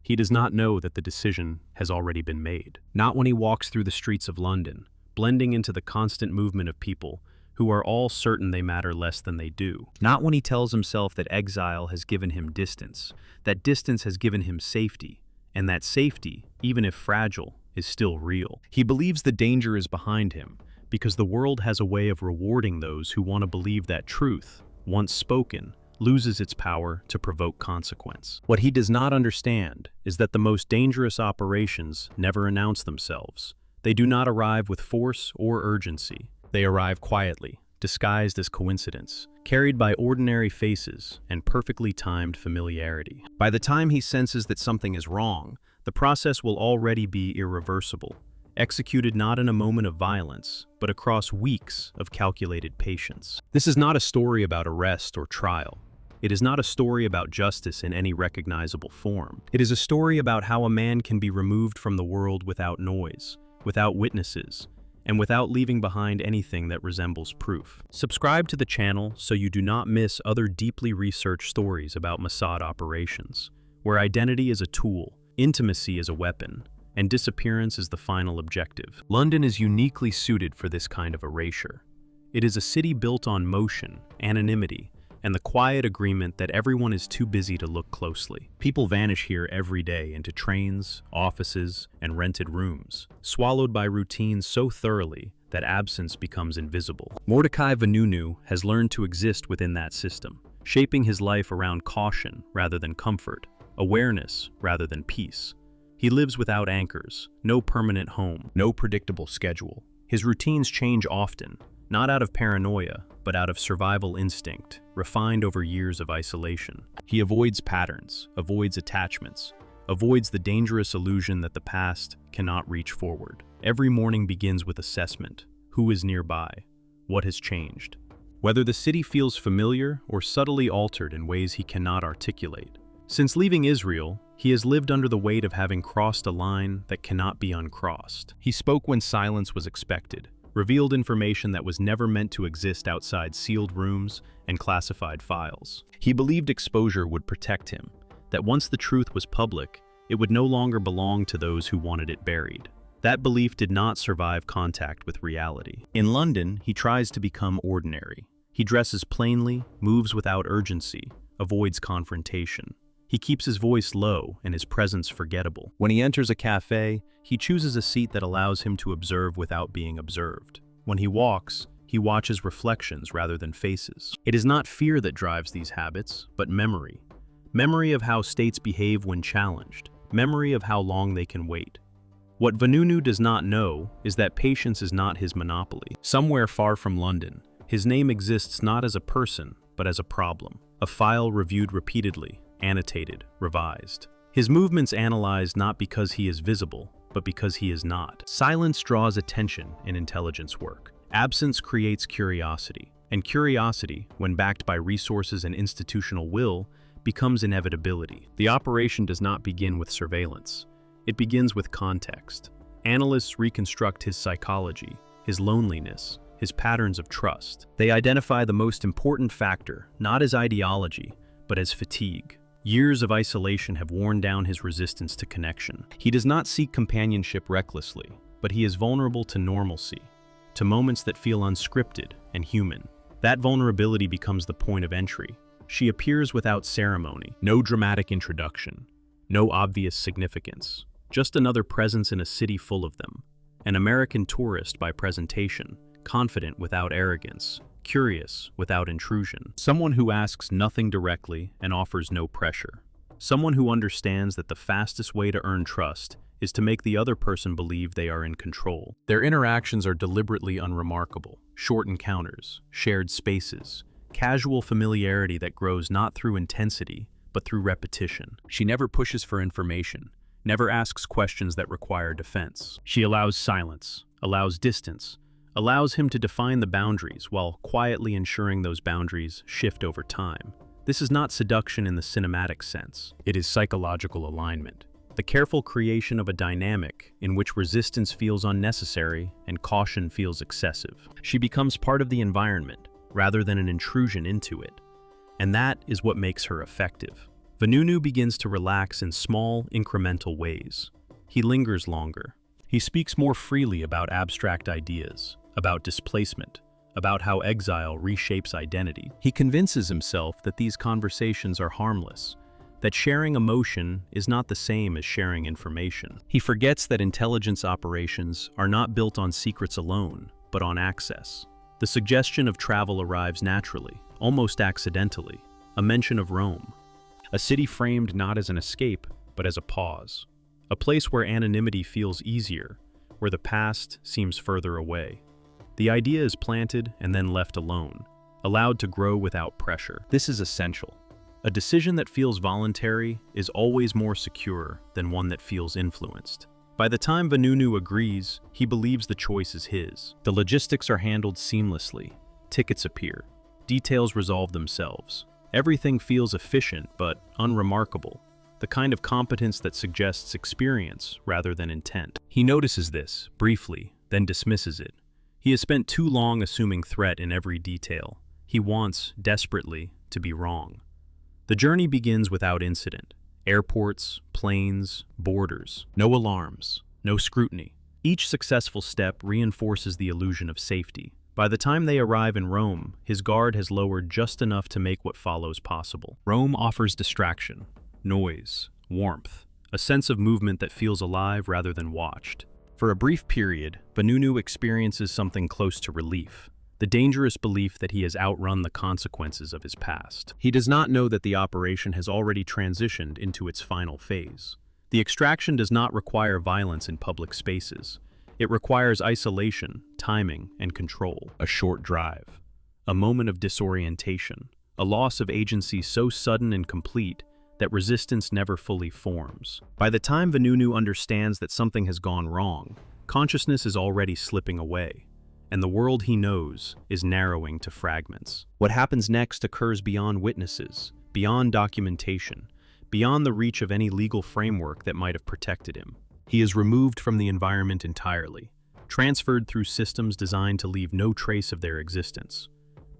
He does not know that the decision has already been made. Not when he walks through the streets of London, blending into the constant movement of people who are all certain they matter less than they do. Not when he tells himself that exile has given him distance, that distance has given him safety, and that safety, even if fragile, is still real. He believes the danger is behind him, because the world has a way of rewarding those who want to believe that truth, once spoken, loses its power to provoke consequence. What he does not understand is that the most dangerous operations never announce themselves. They do not arrive with force or urgency. They arrive quietly, disguised as coincidence, carried by ordinary faces and perfectly timed familiarity. By the time he senses that something is wrong, the process will already be irreversible, executed not in a moment of violence, but across weeks of calculated patience. This is not a story about arrest or trial. It is not a story about justice in any recognizable form. It is a story about how a man can be removed from the world without noise, without witnesses, and without leaving behind anything that resembles proof. Subscribe to the channel so you do not miss other deeply researched stories about Mossad operations, where identity is a tool, intimacy is a weapon, and disappearance is the final objective. London is uniquely suited for this kind of erasure. It is a city built on motion, anonymity, and the quiet agreement that everyone is too busy to look closely. People vanish here every day into trains, offices, and rented rooms, swallowed by routines so thoroughly that absence becomes invisible. Mordechai Vanunu has learned to exist within that system, shaping his life around caution rather than comfort, awareness rather than peace. He lives without anchors, no permanent home, no predictable schedule. His routines change often, not out of paranoia, but out of survival instinct, refined over years of isolation. He avoids patterns, avoids attachments, avoids the dangerous illusion that the past cannot reach forward. Every morning begins with assessment. Who is nearby? What has changed? Whether the city feels familiar or subtly altered in ways he cannot articulate. Since leaving Israel, he has lived under the weight of having crossed a line that cannot be uncrossed. He spoke when silence was expected, revealed information that was never meant to exist outside sealed rooms and classified files. He believed exposure would protect him, that once the truth was public, it would no longer belong to those who wanted it buried. That belief did not survive contact with reality. In London, he tries to become ordinary. He dresses plainly, moves without urgency, avoids confrontation. He keeps his voice low and his presence forgettable. When he enters a cafe, he chooses a seat that allows him to observe without being observed. When he walks, he watches reflections rather than faces. It is not fear that drives these habits, but memory. Memory of how states behave when challenged. Memory of how long they can wait. What Vanunu does not know is that patience is not his monopoly. Somewhere far from London, his name exists not as a person, but as a problem. A file reviewed repeatedly, annotated, revised. His movements analyzed not because he is visible, but because he is not. Silence draws attention in intelligence work. Absence creates curiosity, and curiosity, when backed by resources and institutional will, becomes inevitability. The operation does not begin with surveillance. It begins with context. Analysts reconstruct his psychology, his loneliness, his patterns of trust. They identify the most important factor, not as ideology, but as fatigue. Years of isolation have worn down his resistance to connection. He does not seek companionship recklessly, but he is vulnerable to normalcy, to moments that feel unscripted and human. That vulnerability becomes the point of entry. She appears without ceremony, no dramatic introduction, no obvious significance, just another presence in a city full of them. An American tourist by presentation, confident without arrogance, curious without intrusion. Someone who asks nothing directly and offers no pressure. Someone who understands that the fastest way to earn trust is to make the other person believe they are in control. Their interactions are deliberately unremarkable, short encounters, shared spaces, casual familiarity that grows not through intensity, but through repetition. She never pushes for information, never asks questions that require defense. She allows silence, allows distance, allows him to define the boundaries while quietly ensuring those boundaries shift over time. This is not seduction in the cinematic sense. It is psychological alignment. The careful creation of a dynamic in which resistance feels unnecessary and caution feels excessive. She becomes part of the environment rather than an intrusion into it. And that is what makes her effective. Vanunu begins to relax in small, incremental ways. He lingers longer. He speaks more freely about abstract ideas, about displacement, about how exile reshapes identity. He convinces himself that these conversations are harmless, that sharing emotion is not the same as sharing information. He forgets that intelligence operations are not built on secrets alone, but on access. The suggestion of travel arrives naturally, almost accidentally, a mention of Rome. A city framed not as an escape, but as a pause. A place where anonymity feels easier, where the past seems further away. The idea is planted and then left alone, allowed to grow without pressure. This is essential. A decision that feels voluntary is always more secure than one that feels influenced. By the time Vanunu agrees, he believes the choice is his. The logistics are handled seamlessly. Tickets appear. Details resolve themselves. Everything feels efficient but unremarkable, the kind of competence that suggests experience rather than intent. He notices this, briefly, then dismisses it. He has spent too long assuming threat in every detail. He wants, desperately, to be wrong. The journey begins without incident. Airports, planes, borders. No alarms, no scrutiny. Each successful step reinforces the illusion of safety. By the time they arrive in Rome, his guard has lowered just enough to make what follows possible. Rome offers distraction, noise, warmth, a sense of movement that feels alive rather than watched. For a brief period, Vanunu experiences something close to relief, the dangerous belief that he has outrun the consequences of his past. He does not know that the operation has already transitioned into its final phase. The extraction does not require violence in public spaces. It requires isolation, timing, and control. A short drive, a moment of disorientation, a loss of agency so sudden and complete that resistance never fully forms. By the time Vanunu understands that something has gone wrong, consciousness is already slipping away, and the world he knows is narrowing to fragments. What happens next occurs beyond witnesses, beyond documentation, beyond the reach of any legal framework that might have protected him. He is removed from the environment entirely, transferred through systems designed to leave no trace of their existence.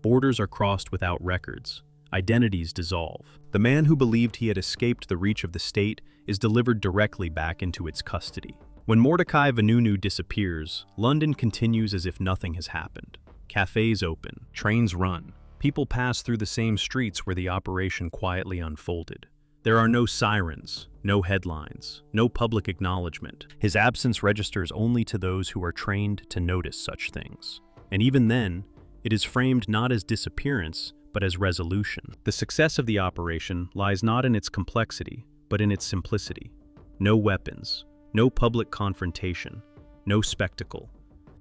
Borders are crossed without records. Identities dissolve. The man who believed he had escaped the reach of the state is delivered directly back into its custody. When Mordechai Vanunu disappears, London continues as if nothing has happened. Cafes open, trains run. People pass through the same streets where the operation quietly unfolded. There are no sirens, no headlines, no public acknowledgement. His absence registers only to those who are trained to notice such things. And even then, it is framed not as disappearance, but as resolution. The success of the operation lies not in its complexity, but in its simplicity. No weapons, no public confrontation, no spectacle.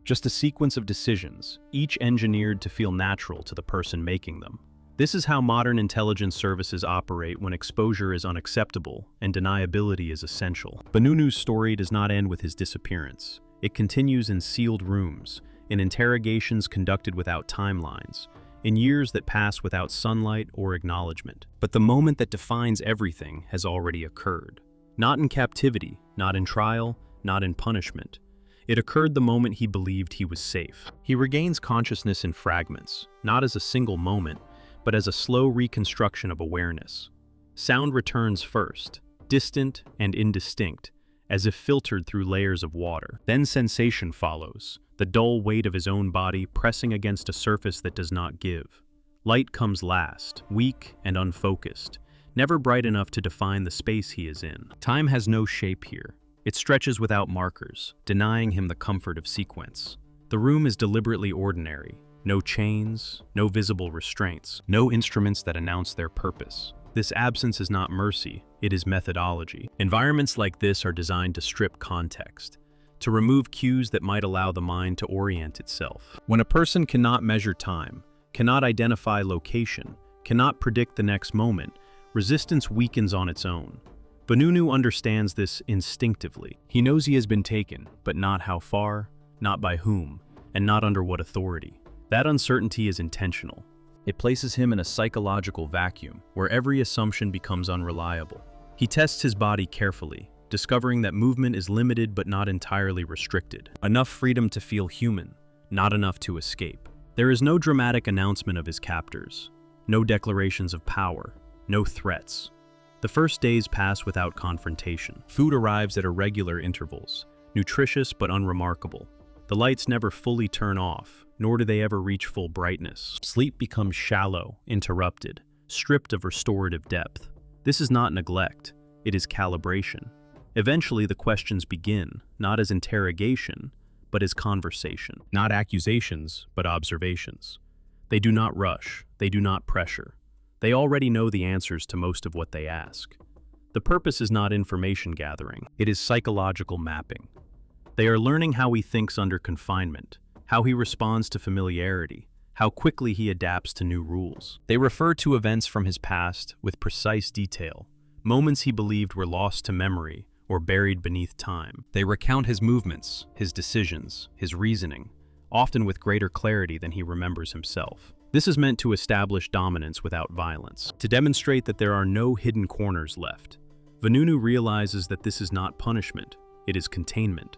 Just a sequence of decisions, each engineered to feel natural to the person making them. This is how modern intelligence services operate when exposure is unacceptable and deniability is essential. Vanunu's story does not end with his disappearance. It continues in sealed rooms, in interrogations conducted without timelines, in years that pass without sunlight or acknowledgement. But the moment that defines everything has already occurred. Not in captivity, not in trial, not in punishment. It occurred the moment he believed he was safe. He regains consciousness in fragments, not as a single moment, but as a slow reconstruction of awareness. Sound returns first, distant and indistinct, as if filtered through layers of water. Then sensation follows, the dull weight of his own body pressing against a surface that does not give. Light comes last, weak and unfocused, never bright enough to define the space he is in. Time has no shape here. It stretches without markers, denying him the comfort of sequence. The room is deliberately ordinary. No chains, no visible restraints, no instruments that announce their purpose. This absence is not mercy, it is methodology. Environments like this are designed to strip context, to remove cues that might allow the mind to orient itself. When a person cannot measure time, cannot identify location, cannot predict the next moment, resistance weakens on its own. Vanunu understands this instinctively. He knows he has been taken, but not how far, not by whom, and not under what authority. That uncertainty is intentional. It places him in a psychological vacuum where every assumption becomes unreliable. He tests his body carefully, discovering that movement is limited but not entirely restricted. Enough freedom to feel human, not enough to escape. There is no dramatic announcement of his captors, no declarations of power, no threats. The first days pass without confrontation. Food arrives at irregular intervals, nutritious but unremarkable. The lights never fully turn off, nor do they ever reach full brightness. Sleep becomes shallow, interrupted, stripped of restorative depth. This is not neglect, it is calibration. Eventually the questions begin, not as interrogation, but as conversation. Not accusations, but observations. They do not rush, they do not pressure. They already know the answers to most of what they ask. The purpose is not information gathering, it is psychological mapping. They are learning how he thinks under confinement, how he responds to familiarity, how quickly he adapts to new rules. They refer to events from his past with precise detail, moments he believed were lost to memory or buried beneath time. They recount his movements, his decisions, his reasoning, often with greater clarity than he remembers himself. This is meant to establish dominance without violence, to demonstrate that there are no hidden corners left. Vanunu realizes that this is not punishment, it is containment.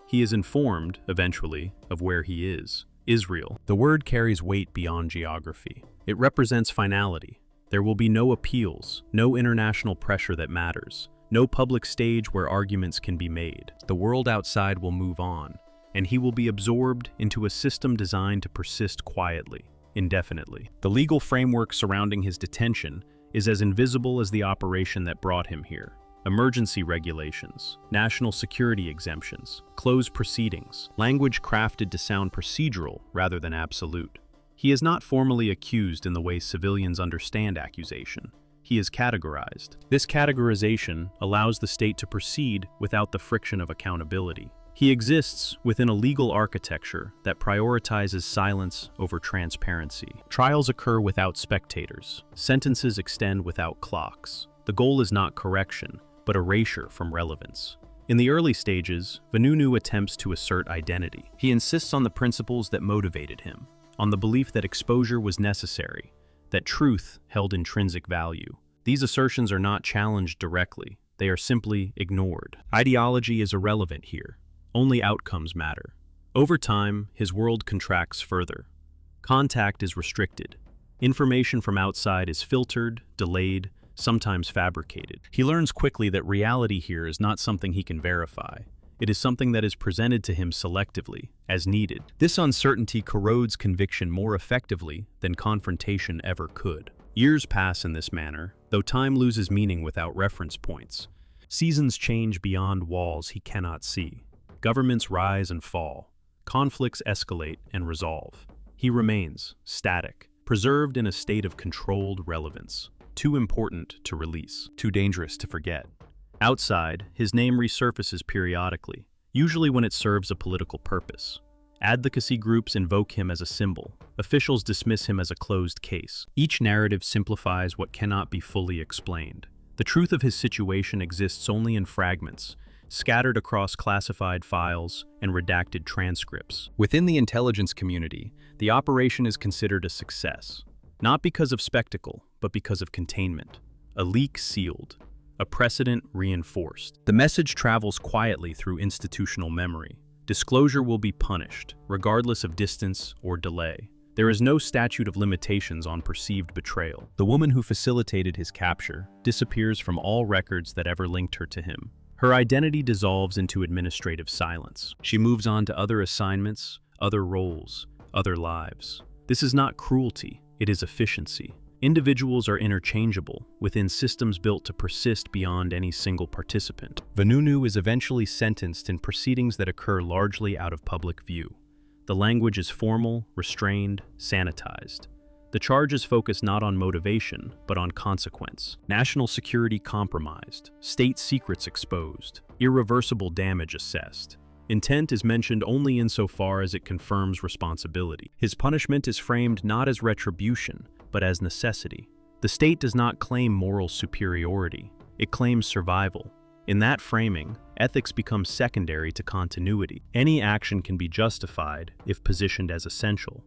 He is informed, eventually, of where he is, Israel. The word carries weight beyond geography. It represents finality. There will be no appeals, no international pressure that matters, no public stage where arguments can be made. The world outside will move on, and he will be absorbed into a system designed to persist quietly, indefinitely. The legal framework surrounding his detention is as invisible as the operation that brought him here. Emergency regulations, national security exemptions, closed proceedings, language crafted to sound procedural rather than absolute. He is not formally accused in the way civilians understand accusation. He is categorized. This categorization allows the state to proceed without the friction of accountability. He exists within a legal architecture that prioritizes silence over transparency. Trials occur without spectators. Sentences extend without clocks. The goal is not correction, but erasure from relevance. In the early stages, Vanunu attempts to assert identity. He insists on the principles that motivated him, on the belief that exposure was necessary, that truth held intrinsic value. These assertions are not challenged directly, they are simply ignored. Ideology is irrelevant here. Only outcomes matter. Over time, his world contracts further. Contact is restricted. Information from outside is filtered, delayed, sometimes fabricated. He learns quickly that reality here is not something he can verify. It is something that is presented to him selectively, as needed. This uncertainty corrodes conviction more effectively than confrontation ever could. Years pass in this manner, though time loses meaning without reference points. Seasons change beyond walls he cannot see. Governments rise and fall. Conflicts escalate and resolve. He remains static, preserved in a state of controlled relevance. Too important to release, too dangerous to forget. Outside, his name resurfaces periodically, usually when it serves a political purpose. Advocacy groups invoke him as a symbol. Officials dismiss him as a closed case. Each narrative simplifies what cannot be fully explained. The truth of his situation exists only in fragments, scattered across classified files and redacted transcripts. Within the intelligence community, the operation is considered a success, not because of spectacle, but because of containment. A leak sealed, a precedent reinforced. The message travels quietly through institutional memory. Disclosure will be punished, regardless of distance or delay. There is no statute of limitations on perceived betrayal. The woman who facilitated his capture disappears from all records that ever linked her to him. Her identity dissolves into administrative silence. She moves on to other assignments, other roles, other lives. This is not cruelty, it is efficiency. Individuals are interchangeable within systems built to persist beyond any single participant. Vanunu is eventually sentenced in proceedings that occur largely out of public view. The language is formal, restrained, sanitized. The charges focus not on motivation, but on consequence. National security compromised, state secrets exposed, irreversible damage assessed. Intent is mentioned only insofar as it confirms responsibility. His punishment is framed not as retribution, but as necessity. The state does not claim moral superiority, it claims survival. In that framing, ethics becomes secondary to continuity. Any action can be justified if positioned as essential.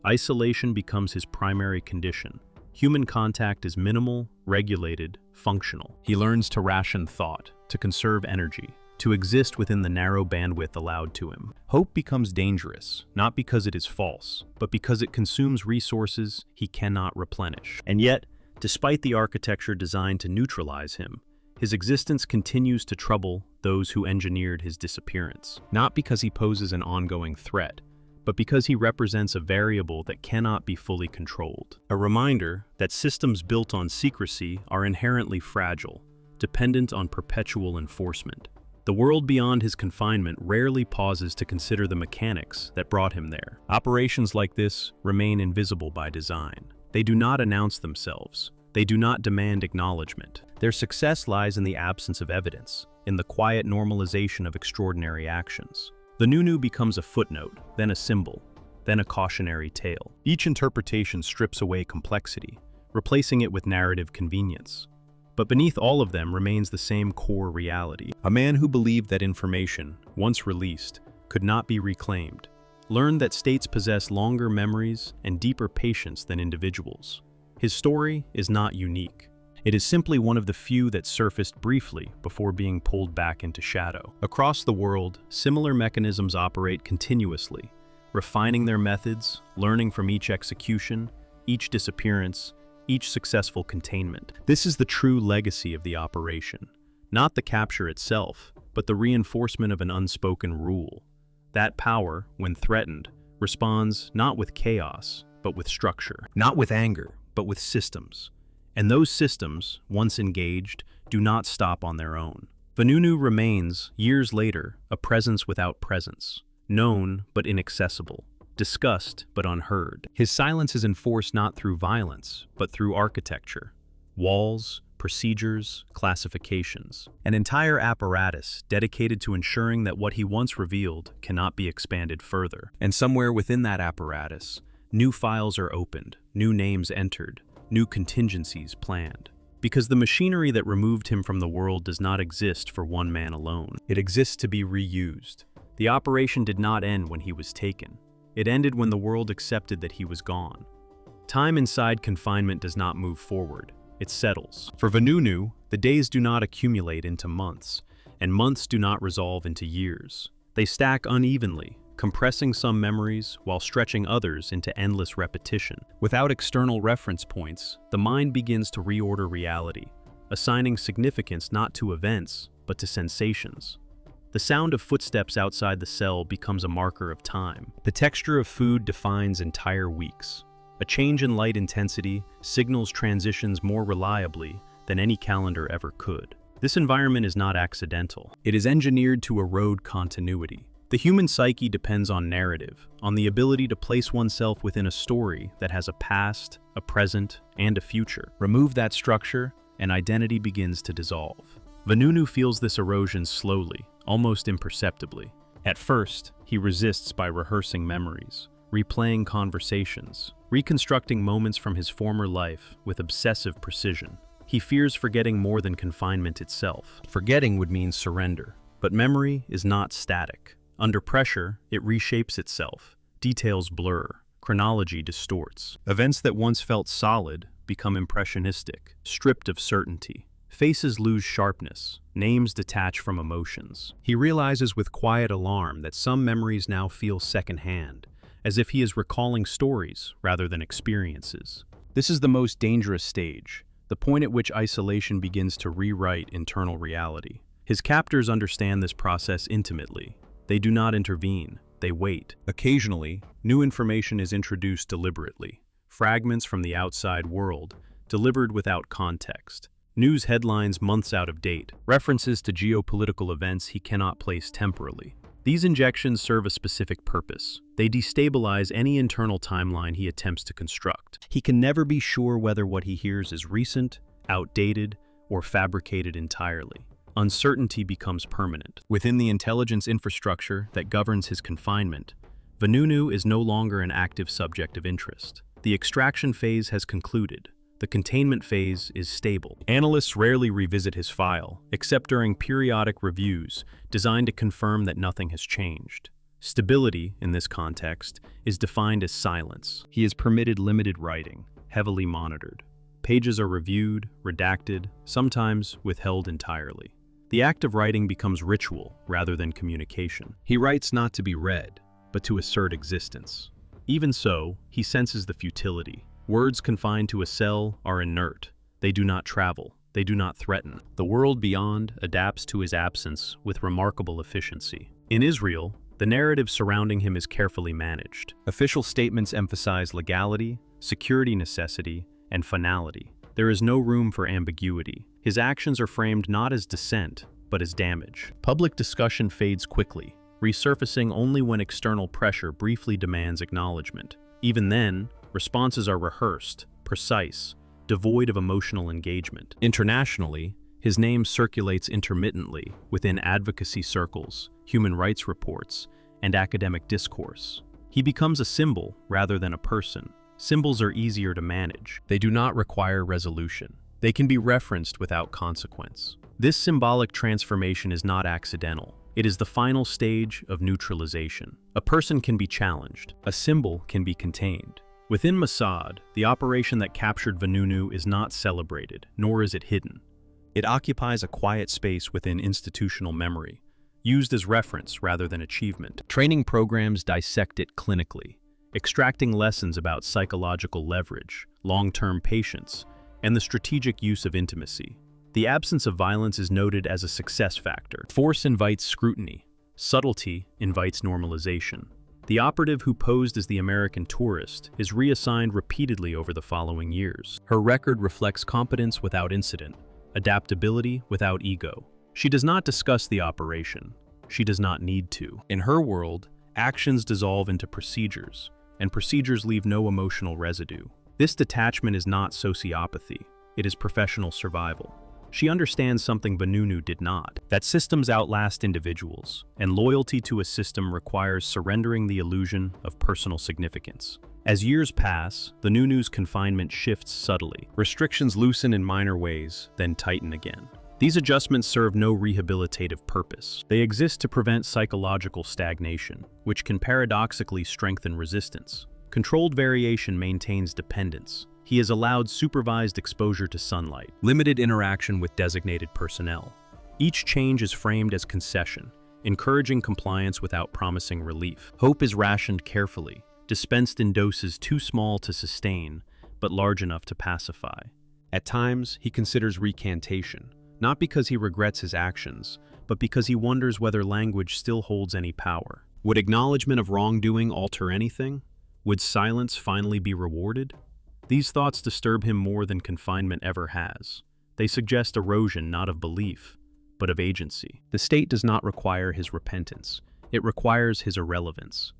Isolation becomes his primary condition. Human contact is minimal, regulated, functional. He learns to ration thought, to conserve energy, to exist within the narrow bandwidth allowed to him. Hope becomes dangerous, not because it is false, but because it consumes resources he cannot replenish. And yet, Despite the architecture designed to neutralize him, his existence continues to trouble those who engineered his disappearance. Not because he poses an ongoing threat, but because he represents a variable that cannot be fully controlled. A reminder that systems built on secrecy are inherently fragile, dependent on perpetual enforcement. The world beyond his confinement rarely pauses to consider the mechanics that brought him there. Operations like this remain invisible by design. They do not announce themselves. They do not demand acknowledgement. Their success lies in the absence of evidence, in the quiet normalization of extraordinary actions. Vanunu becomes a footnote, then a symbol, then a cautionary tale. Each interpretation strips away complexity, replacing it with narrative convenience. But beneath all of them remains the same core reality. A man who believed that information, once released, could not be reclaimed, learned that states possess longer memories and deeper patience than individuals. His story is not unique. It is simply one of the few that surfaced briefly before being pulled back into shadow. Across the world, similar mechanisms operate continuously, refining their methods, learning from each execution, each disappearance, each successful containment. This is the true legacy of the operation. Not the capture itself, but the reinforcement of an unspoken rule. That power, when threatened, responds not with chaos, but with structure. Not with anger, but with systems. And those systems, once engaged, do not stop on their own. Vanunu remains, years later, a presence without presence, known but inaccessible, discussed but unheard. His silence is enforced not through violence, but through architecture. Walls, procedures, classifications. An entire apparatus dedicated to ensuring that what he once revealed cannot be expanded further. And somewhere within that apparatus, new files are opened, new names entered, new contingencies planned. Because the machinery that removed him from the world does not exist for one man alone. It exists to be reused. The operation did not end when he was taken. It ended when the world accepted that he was gone. Time inside confinement does not move forward, it settles. For Vanunu, the days do not accumulate into months, and months do not resolve into years. They stack unevenly, compressing some memories while stretching others into endless repetition. Without external reference points, the mind begins to reorder reality, assigning significance not to events, but to sensations. The sound of footsteps outside the cell becomes a marker of time. The texture of food defines entire weeks. A change in light intensity signals transitions more reliably than any calendar ever could. This environment is not accidental. It is engineered to erode continuity. The human psyche depends on narrative, on the ability to place oneself within a story that has a past, a present, and a future. Remove that structure, and identity begins to dissolve. Vanunu feels this erosion slowly, almost imperceptibly. At first, he resists by rehearsing memories, replaying conversations, reconstructing moments from his former life with obsessive precision. He fears forgetting more than confinement itself. Forgetting would mean surrender, but memory is not static. Under pressure, it reshapes itself. Details blur, chronology distorts. Events that once felt solid become impressionistic, stripped of certainty. Faces lose sharpness, names detach from emotions. He realizes with quiet alarm that some memories now feel secondhand, as if he is recalling stories rather than experiences. This is the most dangerous stage, the point at which isolation begins to rewrite internal reality. His captors understand this process intimately. They do not intervene, they wait. Occasionally, new information is introduced deliberately, fragments from the outside world, delivered without context. News headlines months out of date, references to geopolitical events he cannot place temporally. These injections serve a specific purpose. They destabilize any internal timeline he attempts to construct. He can never be sure whether what he hears is recent, outdated, or fabricated entirely. Uncertainty becomes permanent. Within the intelligence infrastructure that governs his confinement, Vanunu is no longer an active subject of interest. The extraction phase has concluded. The containment phase is stable. Analysts rarely revisit his file, except during periodic reviews designed to confirm that nothing has changed. Stability, in this context, is defined as silence. He is permitted limited writing, heavily monitored. Pages are reviewed, redacted, sometimes withheld entirely. The act of writing becomes ritual rather than communication. He writes not to be read, but to assert existence. Even so, he senses the futility. Words confined to a cell are inert, They do not travel. They do not threaten. The world beyond adapts to his absence with remarkable efficiency. In Israel, the narrative surrounding him is carefully managed. Official statements emphasize legality, security necessity, and finality. There is no room for ambiguity. His actions are framed not as dissent, but as damage. Public discussion fades quickly, resurfacing only when external pressure briefly demands acknowledgement. Even then, responses are rehearsed, precise, devoid of emotional engagement. Internationally, his name circulates intermittently within advocacy circles, human rights reports, and academic discourse. He becomes a symbol rather than a person. Symbols are easier to manage. They do not require resolution. They can be referenced without consequence. This symbolic transformation is not accidental. It is the final stage of neutralization. A person can be challenged. A symbol can be contained. Within Mossad, the operation that captured Vanunu is not celebrated, nor is it hidden. It occupies a quiet space within institutional memory, used as reference rather than achievement. Training programs dissect it clinically, extracting lessons about psychological leverage, long-term patience, and the strategic use of intimacy. The absence of violence is noted as a success factor. Force invites scrutiny. Subtlety invites normalization. The operative who posed as the American tourist is reassigned repeatedly over the following years. Her record reflects competence without incident, adaptability without ego. She does not discuss the operation. She does not need to. In her world, actions dissolve into procedures, and procedures leave no emotional residue. This detachment is not sociopathy. It is professional survival. She understands something Vanunu did not, that systems outlast individuals, and loyalty to a system requires surrendering the illusion of personal significance. As years pass, Vanunu's confinement shifts subtly. Restrictions loosen in minor ways, then tighten again. These adjustments serve no rehabilitative purpose. They exist to prevent psychological stagnation, which can paradoxically strengthen resistance. Controlled variation maintains dependence. He is allowed supervised exposure to sunlight, limited interaction with designated personnel. Each change is framed as concession, encouraging compliance without promising relief. Hope is rationed carefully, dispensed in doses too small to sustain, but large enough to pacify. At times, he considers recantation, not because he regrets his actions, but because he wonders whether language still holds any power. Would acknowledgement of wrongdoing alter anything? Would silence finally be rewarded? These thoughts disturb him more than confinement ever has. They suggest erosion not of belief, but of agency. The state does not require his repentance. It requires his irrelevance.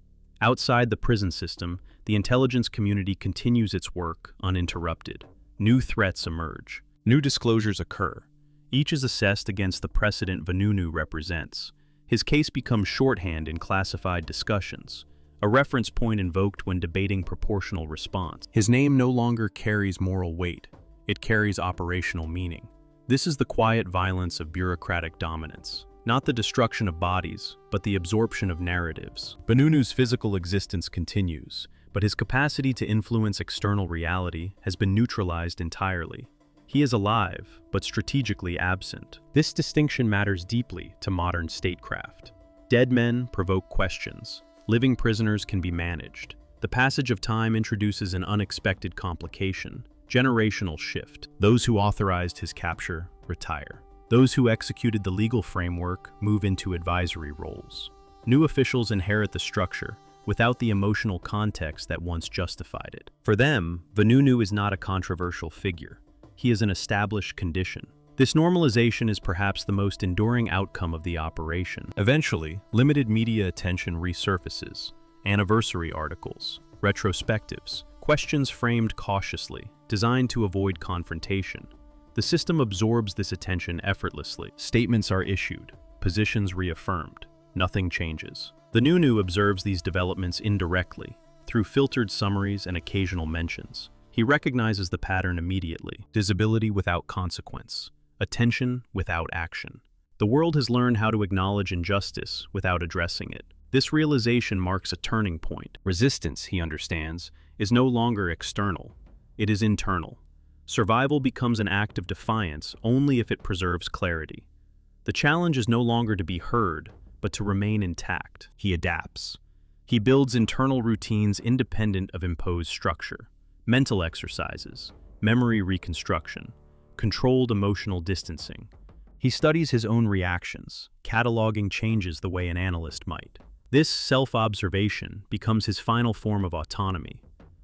Outside the prison system, the intelligence community continues its work uninterrupted. New threats emerge. New disclosures occur. Each is assessed against the precedent Vanunu represents. His case becomes shorthand in classified discussions, a reference point invoked when debating proportional response. His name no longer carries moral weight. It carries operational meaning. This is the quiet violence of bureaucratic dominance. Not the destruction of bodies, but the absorption of narratives. Vanunu's physical existence continues, but his capacity to influence external reality has been neutralized entirely. He is alive, but strategically absent. This distinction matters deeply to modern statecraft. Dead men provoke questions. Living prisoners can be managed. The passage of time introduces an unexpected complication, generational shift. Those who authorized his capture retire. Those who executed the legal framework move into advisory roles. New officials inherit the structure without the emotional context that once justified it. For them, Vanunu is not a controversial figure. He is an established condition. This normalization is perhaps the most enduring outcome of the operation. Eventually, limited media attention resurfaces, anniversary articles, retrospectives, questions framed cautiously, designed to avoid confrontation. The system absorbs this attention effortlessly. Statements are issued, positions reaffirmed. Nothing changes. Vanunu observes these developments indirectly, through filtered summaries and occasional mentions. He recognizes the pattern immediately: visibility without consequence, attention without action. The world has learned how to acknowledge injustice without addressing it. This realization marks a turning point. Resistance, he understands, is no longer external. It is internal. Survival becomes an act of defiance only if it preserves clarity. The challenge is no longer to be heard, but to remain intact. He adapts. He builds internal routines independent of imposed structure. Mental exercises, memory reconstruction, controlled emotional distancing. He studies his own reactions, cataloging changes the way an analyst might. This self-observation becomes his final form of autonomy.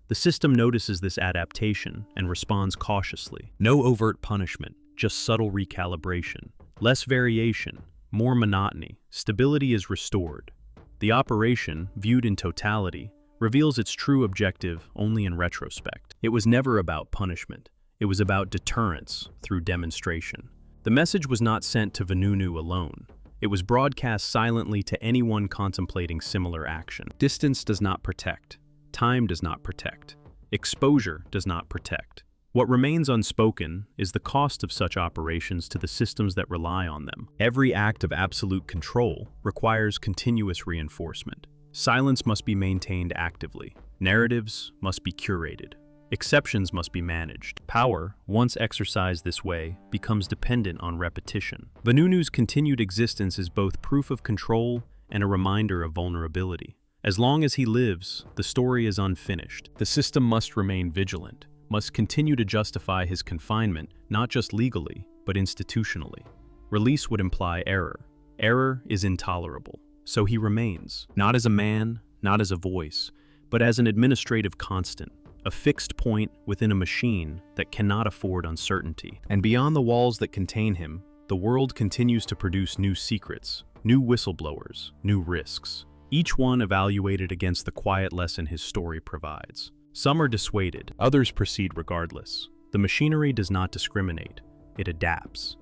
The system notices this adaptation and responds cautiously. No overt punishment, just subtle recalibration. Less variation, more monotony. Stability is restored. The operation, viewed in totality, reveals its true objective only in retrospect. It was never about punishment. It was about deterrence through demonstration. The message was not sent to Vanunu alone. It was broadcast silently to anyone contemplating similar action. Distance does not protect. Time does not protect. Exposure does not protect. What remains unspoken is the cost of such operations to the systems that rely on them. Every act of absolute control requires continuous reinforcement. Silence must be maintained actively. Narratives must be curated. Exceptions must be managed. Power, once exercised this way, becomes dependent on repetition. Vanunu's continued existence is both proof of control and a reminder of vulnerability. As long as he lives, the story is unfinished. The system must remain vigilant, must continue to justify his confinement, not just legally, but institutionally. Release would imply error. Error is intolerable. So he remains, not as a man, not as a voice, but as an administrative constant, a fixed point within a machine that cannot afford uncertainty. And beyond the walls that contain him, the world continues to produce new secrets, new whistleblowers, new risks, each one evaluated against the quiet lesson his story provides. Some are dissuaded, others proceed regardless. The machinery does not discriminate, it adapts.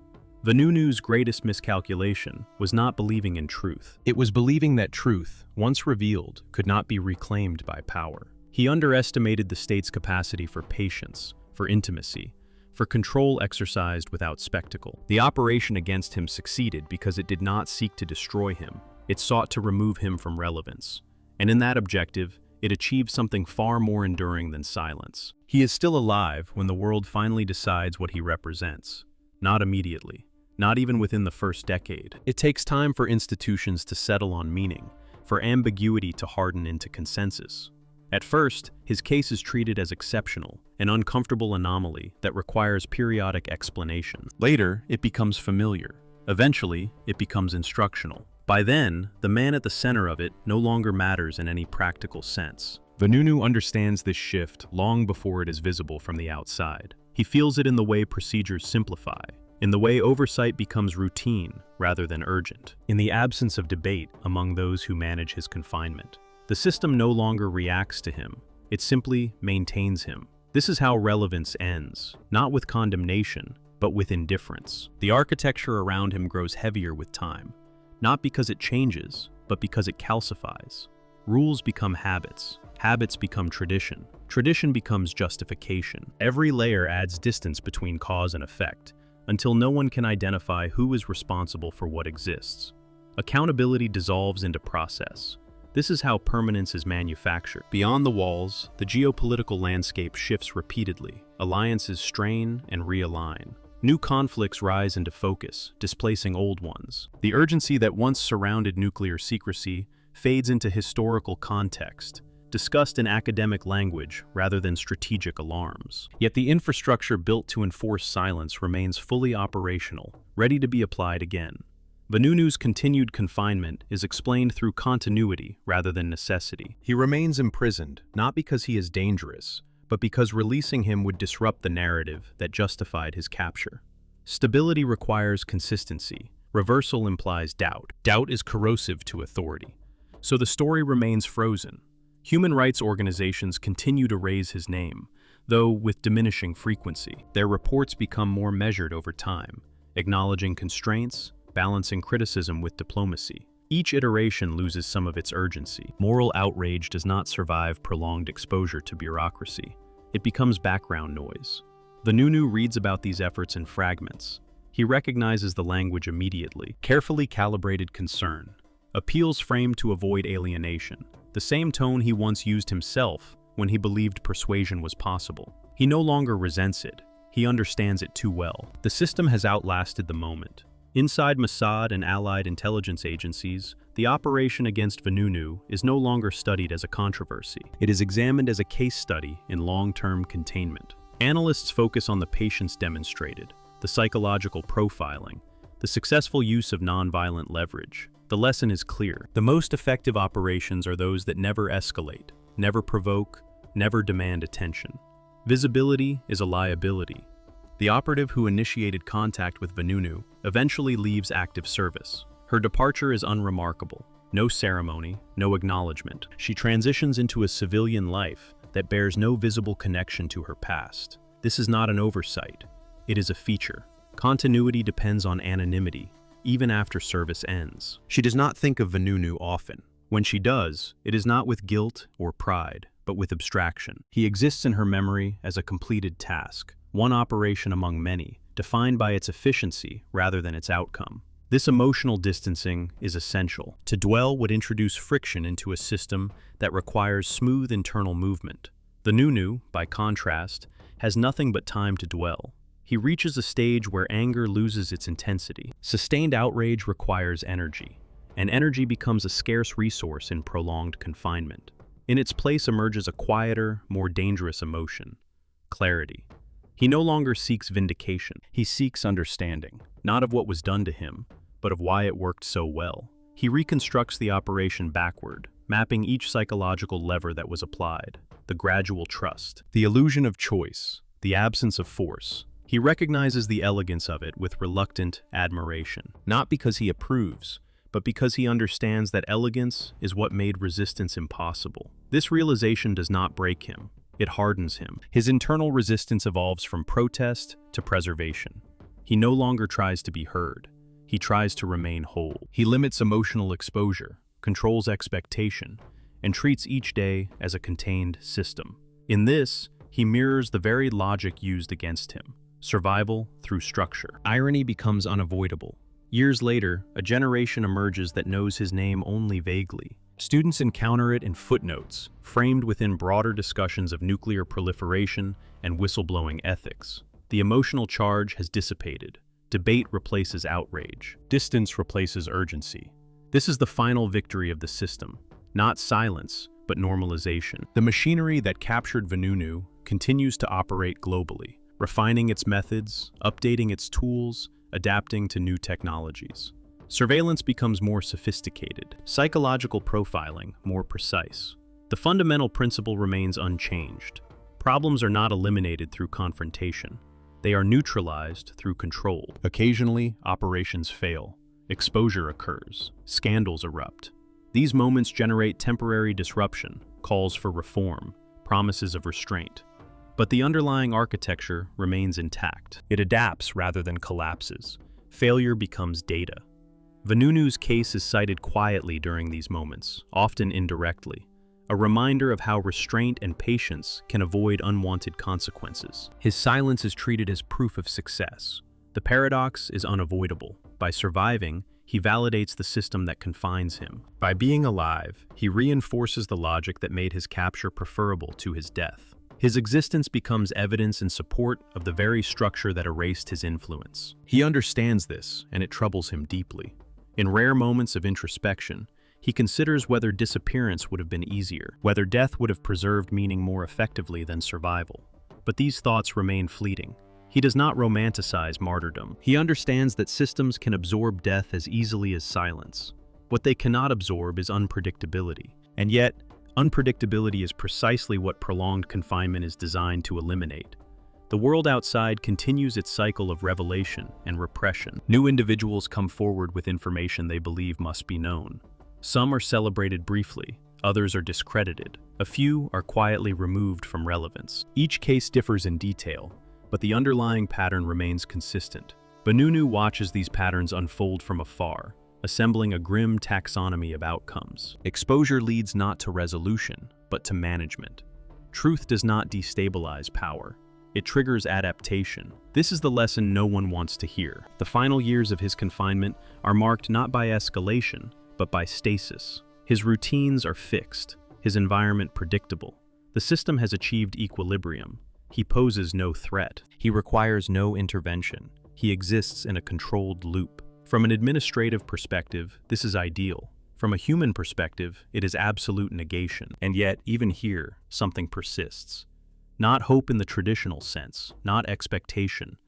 Vanunu's greatest miscalculation was not believing in truth. It was believing that truth, once revealed, could not be reclaimed by power. He underestimated the state's capacity for patience, for intimacy, for control exercised without spectacle. The operation against him succeeded because it did not seek to destroy him. It sought to remove him from relevance. And in that objective, it achieved something far more enduring than silence. He is still alive when the world finally decides what he represents. Not immediately. Not even within the first decade. It takes time for institutions to settle on meaning, for ambiguity to harden into consensus. At first, his case is treated as exceptional, an uncomfortable anomaly that requires periodic explanation. Later, it becomes familiar. Eventually, it becomes instructional. By then, the man at the center of it no longer matters in any practical sense. Vanunu understands this shift long before it is visible from the outside. He feels it in the way procedures simplify, in the way oversight becomes routine rather than urgent, in the absence of debate among those who manage his confinement. The system no longer reacts to him, it simply maintains him. This is how relevance ends, not with condemnation, but with indifference. The architecture around him grows heavier with time, not because it changes, but because it calcifies. Rules become habits, habits become tradition, tradition becomes justification. Every layer adds distance between cause and effect, until no one can identify who is responsible for what exists. Accountability dissolves into process. This is how permanence is manufactured. Beyond the walls, the geopolitical landscape shifts repeatedly. Alliances strain and realign. New conflicts rise into focus, displacing old ones. The urgency that once surrounded nuclear secrecy fades into historical context, discussed in academic language rather than strategic alarms. Yet the infrastructure built to enforce silence remains fully operational, ready to be applied again. Vanunu's continued confinement is explained through continuity rather than necessity. He remains imprisoned, not because he is dangerous, but because releasing him would disrupt the narrative that justified his capture. Stability requires consistency. Reversal implies doubt. Doubt is corrosive to authority. So the story remains frozen. Human rights organizations continue to raise his name, though with diminishing frequency. Their reports become more measured over time, acknowledging constraints, balancing criticism with diplomacy. Each iteration loses some of its urgency. Moral outrage does not survive prolonged exposure to bureaucracy. It becomes background noise. Vanunu reads about these efforts in fragments. He recognizes the language immediately. Carefully calibrated concern. Appeals framed to avoid alienation. The same tone he once used himself when he believed persuasion was possible. He no longer resents it. He understands it too well. The system has outlasted the moment. Inside Mossad and allied intelligence agencies, the operation against Vanunu is no longer studied as a controversy. It is examined as a case study in long-term containment. Analysts focus on the patience demonstrated, the psychological profiling, the successful use of nonviolent leverage. The lesson is clear. The most effective operations are those that never escalate, never provoke, never demand attention. Visibility is a liability. The operative who initiated contact with Vanunu eventually leaves active service. Her departure is unremarkable. No ceremony, no acknowledgement. She transitions into a civilian life that bears no visible connection to her past. This is not an oversight. It is a feature. Continuity depends on anonymity, even after service ends. She does not think of Vanunu often. When she does, it is not with guilt or pride, but with abstraction. He exists in her memory as a completed task, one operation among many, defined by its efficiency rather than its outcome. This emotional distancing is essential. To dwell would introduce friction into a system that requires smooth internal movement. The Nunu, by contrast, has nothing but time to dwell. He reaches a stage where anger loses its intensity. Sustained outrage requires energy, and energy becomes a scarce resource in prolonged confinement. In its place emerges a quieter, more dangerous emotion: clarity. He no longer seeks vindication. He seeks understanding, not of what was done to him, but of why it worked so well. He reconstructs the operation backward, mapping each psychological lever that was applied: the gradual trust, the illusion of choice, the absence of force. He recognizes the elegance of it with reluctant admiration, not because he approves, but because he understands that elegance is what made resistance impossible. This realization does not break him. It hardens him. His internal resistance evolves from protest to preservation. He no longer tries to be heard. He tries to remain whole. He limits emotional exposure, controls expectation, and treats each day as a contained system. In this, he mirrors the very logic used against him: survival through structure. Irony becomes unavoidable. Years later, a generation emerges that knows his name only vaguely. Students encounter it in footnotes, framed within broader discussions of nuclear proliferation and whistleblowing ethics. The emotional charge has dissipated. Debate replaces outrage. Distance replaces urgency. This is the final victory of the system, not silence, but normalization. The machinery that captured Vanunu continues to operate globally, refining its methods, updating its tools, adapting to new technologies. Surveillance becomes more sophisticated, psychological profiling more precise. The fundamental principle remains unchanged. Problems are not eliminated through confrontation. They are neutralized through control. Occasionally, operations fail. Exposure occurs. Scandals erupt. These moments generate temporary disruption, calls for reform, promises of restraint. But the underlying architecture remains intact. It adapts rather than collapses. Failure becomes data. Vanunu's case is cited quietly during these moments, often indirectly, a reminder of how restraint and patience can avoid unwanted consequences. His silence is treated as proof of success. The paradox is unavoidable. By surviving, he validates the system that confines him. By being alive, he reinforces the logic that made his capture preferable to his death. His existence becomes evidence in support of the very structure that erased his influence. He understands this, and it troubles him deeply. In rare moments of introspection, he considers whether disappearance would have been easier, whether death would have preserved meaning more effectively than survival. But these thoughts remain fleeting. He does not romanticize martyrdom. He understands that systems can absorb death as easily as silence. What they cannot absorb is unpredictability. And yet, unpredictability is precisely what prolonged confinement is designed to eliminate. The world outside continues its cycle of revelation and repression. New individuals come forward with information they believe must be known. Some are celebrated briefly, others are discredited. A few are quietly removed from relevance. Each case differs in detail, but the underlying pattern remains consistent. Vanunu watches these patterns unfold from afar, assembling a grim taxonomy of outcomes. Exposure leads not to resolution, but to management. Truth does not destabilize power. It triggers adaptation. This is the lesson no one wants to hear. The final years of his confinement are marked not by escalation, but by stasis. His routines are fixed, his environment predictable. The system has achieved equilibrium. He poses no threat. He requires no intervention. He exists in a controlled loop. From an administrative perspective, this is ideal. From a human perspective, it is absolute negation. And yet, even here, something persists. Not hope in the traditional sense, not expectation,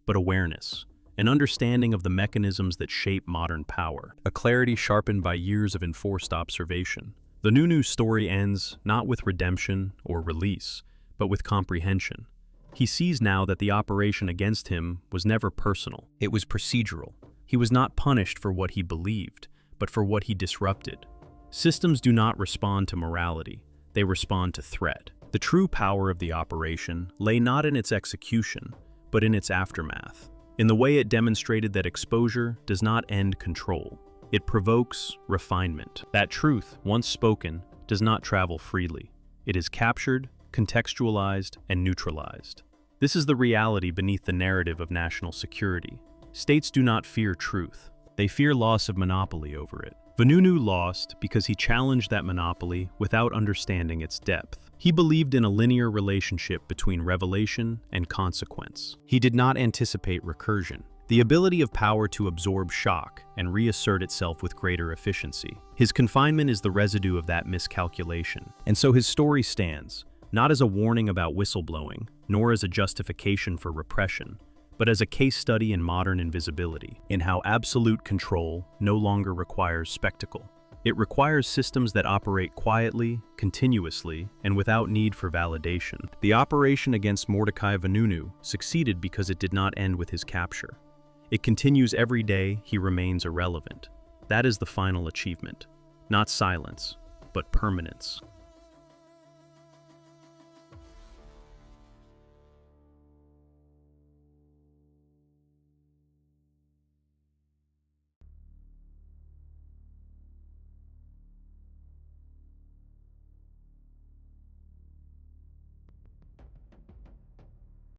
but awareness, an understanding of the mechanisms that shape modern power, a clarity sharpened by years of enforced observation. Vanunu's story ends not with redemption or release, but with comprehension. He sees now that the operation against him was never personal. It was procedural. He was not punished for what he believed, but for what he disrupted. Systems do not respond to morality. They respond to threat. The true power of the operation lay not in its execution, but in its aftermath, in the way it demonstrated that exposure does not end control. It provokes refinement. That truth, once spoken, does not travel freely. It is captured, contextualized, and neutralized. This is the reality beneath the narrative of national security. States do not fear truth. They fear loss of monopoly over it. Vanunu lost because he challenged that monopoly without understanding its depth. He believed in a linear relationship between revelation and consequence. He did not anticipate recursion, the ability of power to absorb shock and reassert itself with greater efficiency. His confinement is the residue of that miscalculation. And so his story stands, not as a warning about whistleblowing, nor as a justification for repression, but as a case study in modern invisibility, in how absolute control no longer requires spectacle. It requires systems that operate quietly, continuously, and without need for validation. The operation against Mordechai Vanunu succeeded because it did not end with his capture. It continues every day he remains irrelevant. That is the final achievement. Not silence, but permanence.